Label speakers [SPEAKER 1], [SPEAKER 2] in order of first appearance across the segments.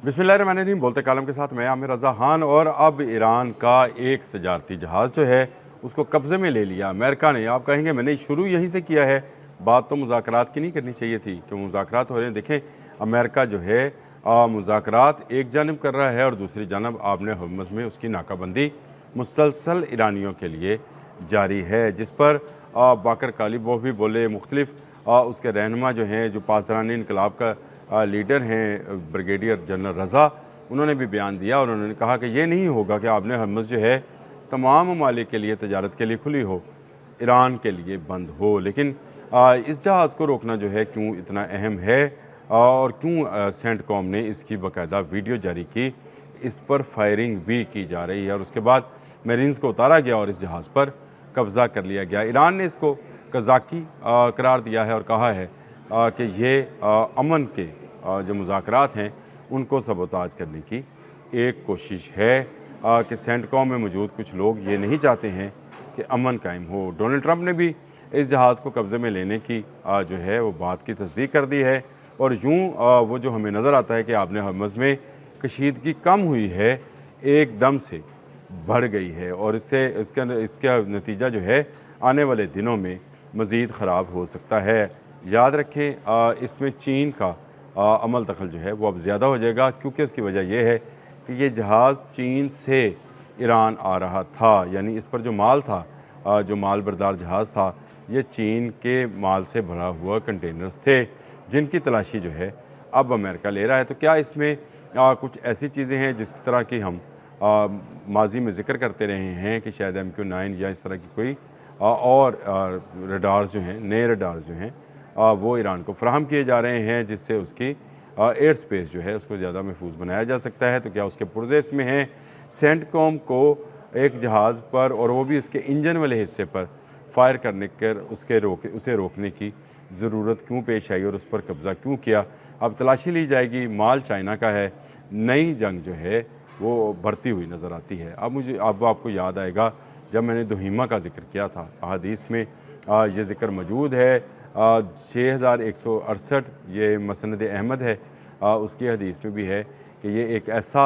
[SPEAKER 1] बिस्मिल्लाहिर्रहमानिर्रहीम। बोलते कालम के साथ मैं आमिर रज़ा खान। और अब ईरान का एक तजारती जहाज़ जो है उसको कब्ज़े में ले लिया अमेरिका ने। आप कहेंगे मैंने शुरू यहीं से किया है, बात तो मुज़ाकरात की नहीं करनी चाहिए थी कि मुज़ाकरात हो रहे हैं। देखें, अमेरिका जो है मुज़ाकरात एक जानिब कर रहा है और दूसरी जानब आपने हर्मुज़ में उसकी नाकाबंदी मुसलसल ईरानियों के लिए जारी है, जिस पर बाकर कालिबोफ भी बोले। मुख्तलिफ उसके रहनुमा जो हैं, जो पासदारानी इनकलाब का लीडर हैं ब्रिगेडियर जनरल रज़ा, उन्होंने भी बयान दिया और उन्होंने कहा कि ये नहीं होगा कि आपने हर्मुज़ जो है तमाम ममालिक के लिए तजारत के लिए खुली हो, ईरान के लिए बंद हो। लेकिन इस जहाज़ को रोकना जो है क्यों इतना अहम है और क्यों सेंटकॉम ने इसकी बाकायदा वीडियो जारी की, इस पर फायरिंग भी की जा रही है और उसके बाद मेरीन्स को उतारा गया और इस जहाज़ पर कब्ज़ा कर लिया गया। ईरान ने इसको कज़ाकी करार दिया है और कहा है कि ये अमन के जो मुज़ाकरात हैं उनको सबोताज करने की एक कोशिश है कि सेंटकॉम में मौजूद कुछ लोग ये नहीं चाहते हैं कि अमन कायम हो। डोनाल्ड ट्रंप ने भी इस जहाज़ को कब्ज़े में लेने की जो है वो बात की तस्दीक कर दी है और यूँ वो जो हमें नज़र आता है कि आपने हर्मुज़ में कशीदगी कम हुई है, एकदम से बढ़ गई है और इसका नतीजा जो है आने वाले दिनों में मज़ीद ख़राब हो सकता है। याद रखें, इसमें चीन का अमल दखल जो है वो अब ज़्यादा हो जाएगा, क्योंकि उसकी वजह यह है कि ये जहाज़ चीन से ईरान आ रहा था, यानी इस पर जो माल था, जो माल बरदार जहाज़ था, ये चीन के माल से भरा हुआ कंटेनर्स थे, जिनकी तलाशी जो है अब अमेरिका ले रहा है। तो क्या इसमें कुछ ऐसी चीज़ें हैं जिस तरह की हम माजी में ज़िक्र करते रहे हैं कि शायद MQ-9 या इस तरह की कोई और रडार्स जो हैं, नए रडार्स जो हैं वो ईरान को फराहम किए जा रहे हैं, जिससे उसकी एयर स्पेस जो है उसको ज़्यादा महफूज बनाया जा सकता है। तो क्या उसके पुर्जे इसमें हैं? सेंटकॉम को एक जहाज़ पर और वो भी इसके इंजन वाले हिस्से पर फायर करने कर उसे रोकने की ज़रूरत क्यों पेश आई और उस पर कब्ज़ा क्यों किया? अब तलाशी ली जाएगी। माल चाइना का है। नई जंग जो है वो बढ़ती हुई नज़र आती है। अब आपको याद आएगा जब मैंने दुहीमा का जिक्र किया था, अहादीस में ये ज़िक्र मौजूद है। 6168 ये मसनद अहमद है, उसकी हदीस में भी है कि ये एक ऐसा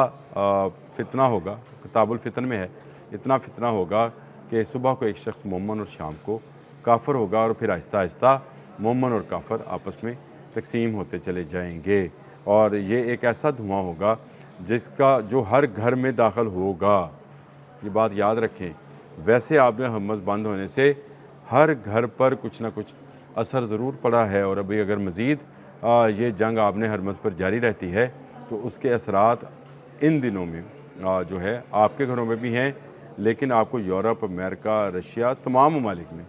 [SPEAKER 1] फितना होगा, किताबुल फितन में है, इतना फितना होगा कि सुबह को एक शख्स मोमन और शाम को काफर होगा और फिर आहिस्ता आहिस्ता मोमन और काफर आपस में तकसीम होते चले जाएंगे और ये एक ऐसा धुआं होगा जिसका जो हर घर में दाखिल होगा। ये बात याद रखें। वैसे आपने हर्मुज़ बंद होने से हर घर पर कुछ ना कुछ असर ज़रूर पड़ा है और अभी अगर मज़ीद ये जंग आपने हर्मुज़ पर जारी रहती है तो उसके असरात इन दिनों में जो है आपके घरों में भी हैं, लेकिन आपको यूरोप, अमेरिका, रशिया, तमाम ममालिक में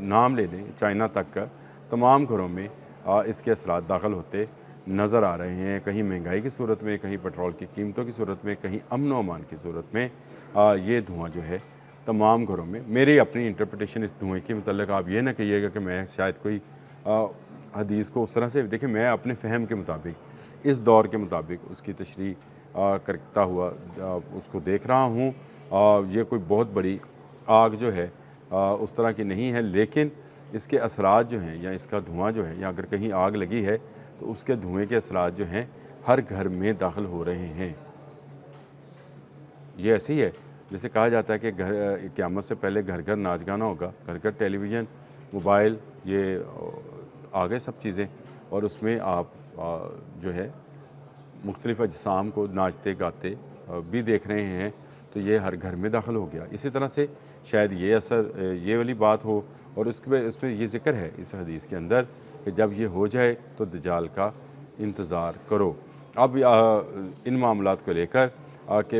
[SPEAKER 1] नाम ले लें, चाइना तक का, तमाम घरों में इसके असरात दाखिल होते नज़र आ रहे हैं। कहीं महंगाई की सूरत में, कहीं पेट्रोल की कीमतों की सूरत में, कहीं अमन व अमान की सूरत में ये धुआं जो है तमाम घरों में। मेरी अपनी इंटरप्रिटेशन इस धुएँ के मतलब आप ये ना कहिएगा कि मैं शायद कोई हदीस को उस तरह से देखिए, मैं अपने फ़हम के मुताबिक, इस दौर के मुताबिक उसकी तशरीह करता हुआ उसको देख रहा हूँ। ये कोई बहुत बड़ी आग जो है उस तरह की नहीं है, लेकिन इसके असरात जो हैं या इसका धुआं जो है, या अगर कहीं आग लगी है तो उसके धुएँ के असरात जो हैं हर घर में दाखिल हो रहे हैं। ये ऐसे ही है जैसे कहा जाता है कि घर क़यामत से पहले घर घर नाच गाना होगा, घर घर टेलीविज़न, मोबाइल, ये आ गए सब चीज़ें और उसमें आप जो है मुख्तलिफ़ अजसाम को नाचते गाते भी देख रहे हैं, तो ये हर घर में दाखिल हो गया। इसी तरह से शायद ये असर ये वाली बात हो और उसमें ये ज़िक्र है इस हदीस के अंदर कि जब ये हो जाए तो दज्जाल का इंतज़ार करो। अब इन मामलात को लेकर कि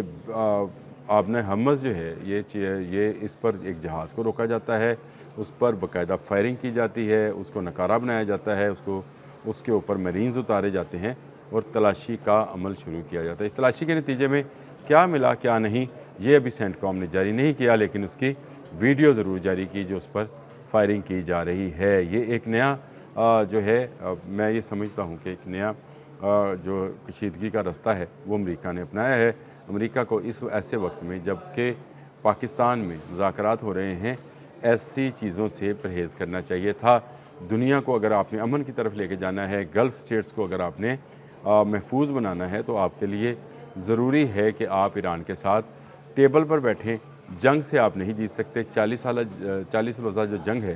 [SPEAKER 1] आपने हर्मुज़ जो है ये इस पर एक जहाज़ को रोका जाता है, उस पर बाकायदा फायरिंग की जाती है, उसको नकारा बनाया जाता है, उसके ऊपर मरीन्स उतारे जाते हैं और तलाशी का अमल शुरू किया जाता है। इस तलाशी के नतीजे में क्या मिला क्या नहीं, ये अभी सेंटकॉम ने जारी नहीं किया, लेकिन उसकी वीडियो ज़रूर जारी की जो उस पर फायरिंग की जा रही है। ये एक नया जो है मैं ये समझता हूँ कि एक नया जो कशीदगी का रास्ता है वो अमेरिका ने अपनाया है। अमेरिका को इस ऐसे वक्त में जबकि पाकिस्तान में मुज़ाकरात हो रहे हैं, ऐसी चीज़ों से परहेज़ करना चाहिए था। दुनिया को अगर आपने अमन की तरफ लेके जाना है, गल्फ़ स्टेट्स को अगर आपने محفوظ بنانا ہے تو آپ کے لیے ضروری ہے کہ آپ ایران کے ساتھ ٹیبل پر بیٹھیں۔ جنگ سے آپ نہیں جیت سکتے۔ 40 روزہ جو جنگ ہے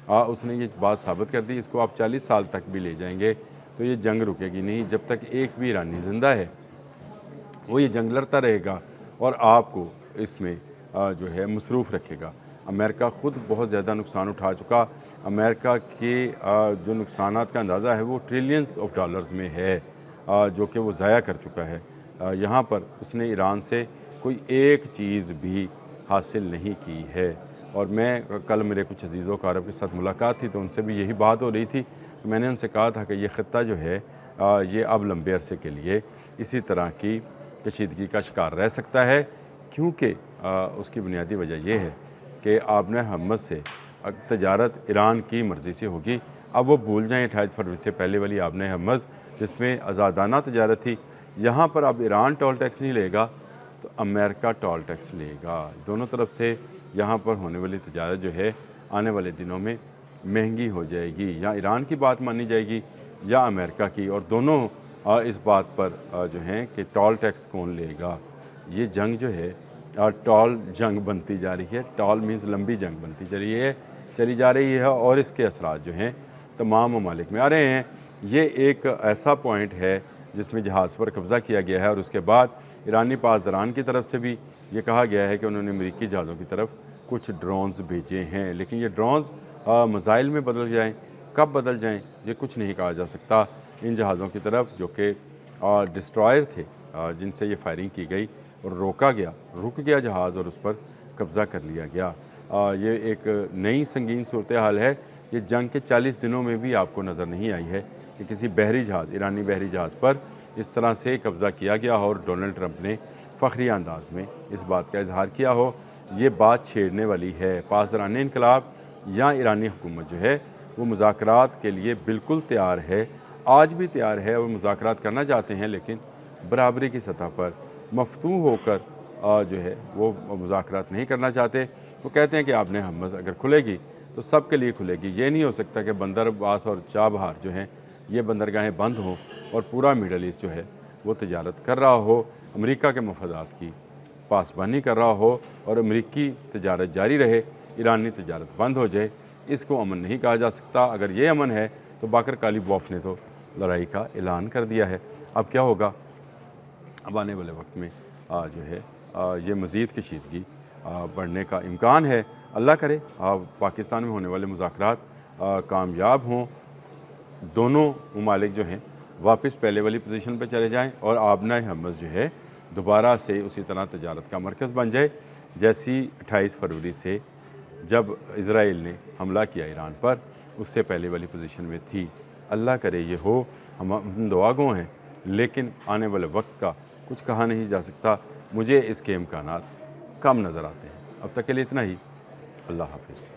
[SPEAKER 1] اس نے یہ بات ثابت کر دی، اس کو آپ 40 سال تک بھی لے جائیں گے تو یہ جنگ رکے گی نہیں۔ جب تک ایک بھی ایرانی زندہ ہے وہ یہ جنگ لڑتا رہے گا اور آپ کو اس میں جو ہے مصروف رکھے گا۔ امریکہ خود بہت زیادہ نقصان اٹھا چکا۔ امریکہ کے جو نقصانات کا اندازہ ہے وہ ٹریلینز آف ڈالرز میں ہے، جو کہ وہ ضائع کر چکا ہے۔ یہاں پر اس نے ایران سے کوئی ایک چیز بھی حاصل نہیں کی ہے۔ اور میں کل میرے کچھ عزیز و اقارب کے ساتھ ملاقات تھی تو ان سے بھی یہی بات ہو رہی تھی۔ میں نے ان سے کہا تھا کہ یہ خطہ جو ہے یہ اب لمبے عرصے کے لیے اسی طرح کی کشیدگی کا شکار رہ سکتا ہے، کیونکہ اس کی بنیادی وجہ یہ ہے کہ آپ نے حماس سے تجارت ایران کی مرضی سے ہوگی۔ اب وہ بھول جائیں 28 فروری سے پہلے والی آپ نے حماس جس میں آزادانہ تجارت تھی۔ یہاں پر اب ایران ٹول ٹیکس نہیں لے گا تو امریکہ ٹول ٹیکس لے گا۔ دونوں طرف سے یہاں پر ہونے والی تجارت جو ہے آنے والے دنوں میں مہنگی ہو جائے گی، یا ایران کی بات مانی جائے گی یا امریکہ کی، اور دونوں اس بات پر جو ہیں کہ ٹول ٹیکس کون لے گا۔ یہ جنگ جو ہے ٹال جنگ بنتی جا رہی ہے۔ ٹال مینز لمبی جنگ بنتی چلی جا رہی ہے اور اس کے اثرات جو ہیں تمام ممالک میں آ رہے ہیں۔ یہ ایک ایسا پوائنٹ ہے جس میں جہاز پر قبضہ کیا گیا ہے، اور اس کے بعد ایرانی پاسداران کی طرف سے بھی یہ کہا گیا ہے کہ انہوں نے امریکی جہازوں کی طرف کچھ ڈرونز بھیجے ہیں، لیکن یہ ڈرونز میزائل میں بدل جائیں، کب بدل جائیں یہ کچھ نہیں کہا جا سکتا۔ ان جہازوں کی طرف جو کہ ڈسٹرائر تھے جن سے یہ فائرنگ کی گئی اور رک گیا جہاز اور اس پر قبضہ کر لیا گیا۔ یہ ایک نئی سنگین صورتحال ہے۔ یہ جنگ کے 40 دنوں میں بھی آپ کو نظر نہیں آئی ہے کہ کسی ایرانی بحری جہاز پر اس طرح سے قبضہ کیا گیا ہو اور ڈونلڈ ٹرمپ نے فخری انداز میں اس بات کا اظہار کیا ہو۔ یہ بات چھیڑنے والی ہے۔ پاسداران انقلاب یا ایرانی حکومت جو ہے وہ مذاکرات کے لیے بالکل تیار ہے، آج بھی تیار ہے، اور مذاکرات کرنا چاہتے ہیں، لیکن برابری کی سطح پر مفتوح ہو کر جو ہے وہ مذاکرات نہیں کرنا چاہتے۔ وہ کہتے ہیں کہ آپ نے حماس اگر کھلے گی تو سب کے لیے کھلے گی۔ یہ نہیں ہو سکتا کہ بندر عباس اور چابہار جو ہیں یہ بندرگاہیں بند ہوں اور پورا میڈل ایسٹ جو ہے وہ تجارت کر رہا ہو، امریکہ کے مفادات کی پاسبانی کر رہا ہو، اور امریکی تجارت جاری رہے، ایرانی تجارت بند ہو جائے۔ اس کو امن نہیں کہا جا سکتا۔ اگر یہ امن ہے تو باقر کالیبوف نے تو لڑائی کا اعلان کر دیا ہے۔ اب کیا ہوگا؟ اب آنے والے وقت میں جو ہے یہ مزید کشیدگی بڑھنے کا امکان ہے۔ اللہ کرے پاکستان میں ہونے والے مذاکرات کامیاب ہوں، دونوں ممالک جو ہیں واپس پہلے والی پوزیشن پہ چلے جائیں، اور آبنائے حماس جو ہے دوبارہ سے اسی طرح تجارت کا مرکز بن جائے جیسی 28 فروری سے جب اسرائیل نے حملہ کیا ایران پر، اس سے پہلے والی پوزیشن میں تھی۔ اللہ کرے یہ ہو، ہم دعا گو ہیں، لیکن آنے والے وقت کا کچھ کہا نہیں جا سکتا۔ مجھے اس کے امکانات کم نظر آتے ہیں۔ اب تک کے لیے اتنا ہی۔ اللہ حافظ۔